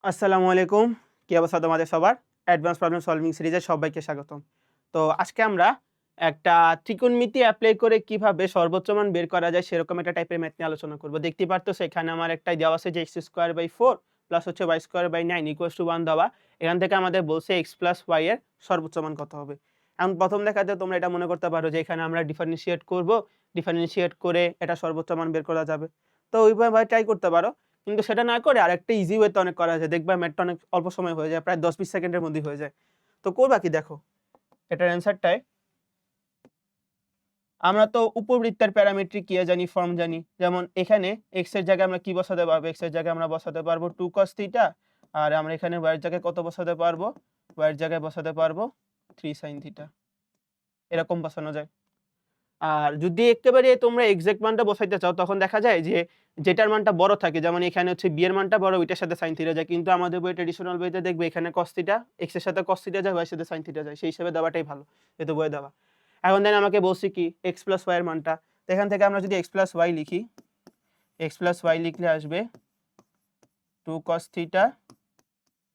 আসসালামু আলাইকুম। কি অবস্থা তোমাদের সবার? অ্যাডভান্স প্রবলেম সলভিং সিরিজে সবাইকে স্বাগতম। তো আজকে আমরা একটা ত্রিকোণমিতি এপ্লাই করে কিভাবে সর্বোচ্চ মান বের করা যায় সেরকম একটা টাইপের ম্যাথ নিয়ে আলোচনা করব। দেখতেই পারতেছো এখানে আমার একটাই দেওয়া আছে যে x²/4 প্লাস হচ্ছে y²/9 = 1 দেওয়া। এখান থেকে আমাদের বলছে x প্লাস y এর সর্বোচ্চ মান কত হবে। এখন প্রথম দেখাতে তোমরা এটা মনে করতে পারো যে এখানে আমরা ডিফারেনশিয়েট করব। ডিফারেনশিয়েট করে এটা সর্বোচ্চ মান বের করা যাবে। তো ওইভাবে ট্রাই করতে পারো। কিন্তু সেটা না করে আরেকটা ইজি ওয়েতে অনেক করা যায়। দেখবা ম্যাথটা অনেক অল্প সময় হয়ে যায়। প্রায় ১০-২০ সেকেন্ডের মধ্যেই হয়ে যায়। তো করবা কি দেখো। এটার অ্যান্সারটায় আমরা তো উপবৃত্তের প্যারামেট্রিক ইয়ে জানি, ফর্ম জানি। যেমন এখানে x এর জায়গায় আমরা কি বসাতে পারবো? x এর জায়গায় আমরা বসাতে পারবো 2 cos θ আর আমরা এখানে y এর জায়গায় কত বসাতে পারবো? y এর জায়গায় বসাতে পারবো 3 sin θ। এরকম বসানো যায়। আর যদি এক্কেবারে তোমরা এক্সাক্ট মানটা বসাইতে চাও তখন দেখা যায় যে যেটার মানটা বড় থাকে যেমন এখানে হচ্ছে b এর মানটা বড় ওইটার সাথে sin θ যায়। কিন্তু আমাদের বইয়ে ট্র্যাডিশনাল বইতে দেখবে এখানে cos θ x এর সাথে cos θ যায় y এর সাথে sin θ যায়। সেই হিসেবে দেওয়াটাই ভালো। যেহেতু বইয়ে দেওয়া। এখন দেন আমাকে বলছি কি x + y এর মানটা। তো এখান থেকে আমরা যদি x + y লিখি x + y লিখলে আসবে 2 cos θ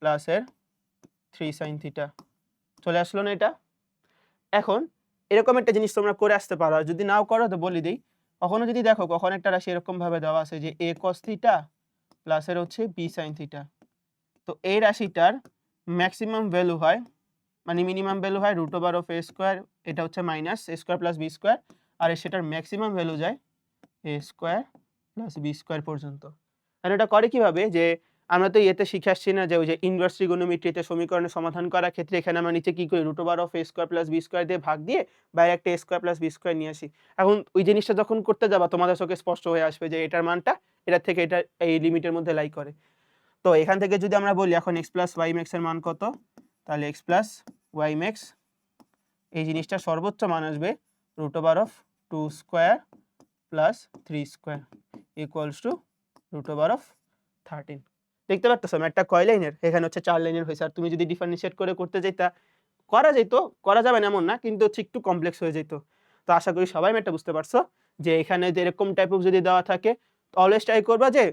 প্লাস এর 3 sin θ। চলে আসলো না এটা? এখন এরকম একটা জিনিস তোমরা করে আসতে পারো। আর যদি নাও করো তো বলে দেই। কখনো যদি দেখো কখনো একটা রাশি এরকম ভাবে দেওয়া আছে যে a cos θ প্লাস এর হচ্ছে b sin θ। তো এই রাশিটার ম্যাক্সিমাম ভ্যালু হয় মানে মিনিমাম ভ্যালু হয় √a², এটা হচ্ছে মাইনাস a² + b² আর সেটার ম্যাক্সিমাম ভ্যালু যায় a² + b² পর্যন্ত। আর এটা করে কিভাবে যে আমরা তো ইয়েতে শিখে আসছি না যে ওই যে ইনভার্স ট্রিগোনোমেট্রিতে সমীকরণের সমাধান করার ক্ষেত্রে এখানে আমরা নিচে কি করি √a² + b² দিয়ে ভাগ দিয়ে বাইরে একটা a² + b² নিয়ে আসি। এখন ওই জিনিসটা যখন করতে যাবা তোমাদের চোখে স্পষ্ট হয়ে আসবে যে এটার মানটা এটার থেকে এটা এই লিমিটের মধ্যে লাই করে। তো এখান থেকে যদি আমরা বলি এখন x + y max এর মান কত? তাহলে x + y max এই জিনিসটার সর্বোচ্চ মান আসবে √2² + 3² = √13। দেখতে পারতেছো ম্যাথটা কয় লাইনের? এখানে হচ্ছে 4 লাইনের হইছে। আর তুমি যদি ডিফারেনশিয়েট করে করতে যাইতা, করা যাইত, করা যাবে না এমন না, কিন্তু হচ্ছে একটু কমপ্লেক্স হয়ে যাইত। তো আশা করি সবাই ম্যাথটা বুঝতে পারছো যে এখানে যে এরকম টাইপ অফ যদি দেওয়া থাকে অলওয়েজ ট্রাই করবা যে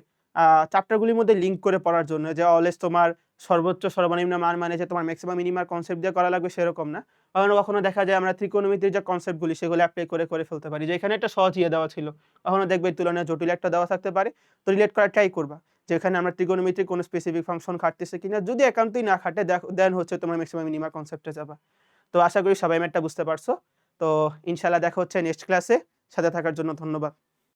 চ্যাপ্টারগুলির মধ্যে লিংক করে পড়ার জন্য যে অলওয়েজ তোমার সর্বোচ্চ সর্বনিম্ন মান মানে যে তোমার ম্যাক্সিমাম মিনিমাম কনসেপ্ট দিয়ে করা লাগবে সেরকম না। কখনো কখনো দেখা যায় আমরা ত্রিকোণমিতির যে কনসেপ্টগুলি সেগুলো অ্যাপ্লাই করে ফেলতে পারি। যে এখানে একটা সহজ ইয়ে দেওয়া ছিল। কখনো দেখবে এর তুলনায় জটিল একটা দেওয়া থাকতে পারে। তো রিলেট করার ট্রাই করবা। যেখানে আমরা ত্রিকোণমিতির কোনো স্পেসিফিক ফাংশন খাটতেছে কিনা। যদি একান্তই না খাটে দেন হচ্ছে তোমার ম্যাক্সিমাম মিনিমাম কনসেপ্টে যাবা। তো আশা করি সবাই ম্যাথটা বুঝতে পারছো। তো ইনশাআল্লাহ দেখা হচ্ছে নেক্সট ক্লাসে। সাথে থাকার জন্য ধন্যবাদ।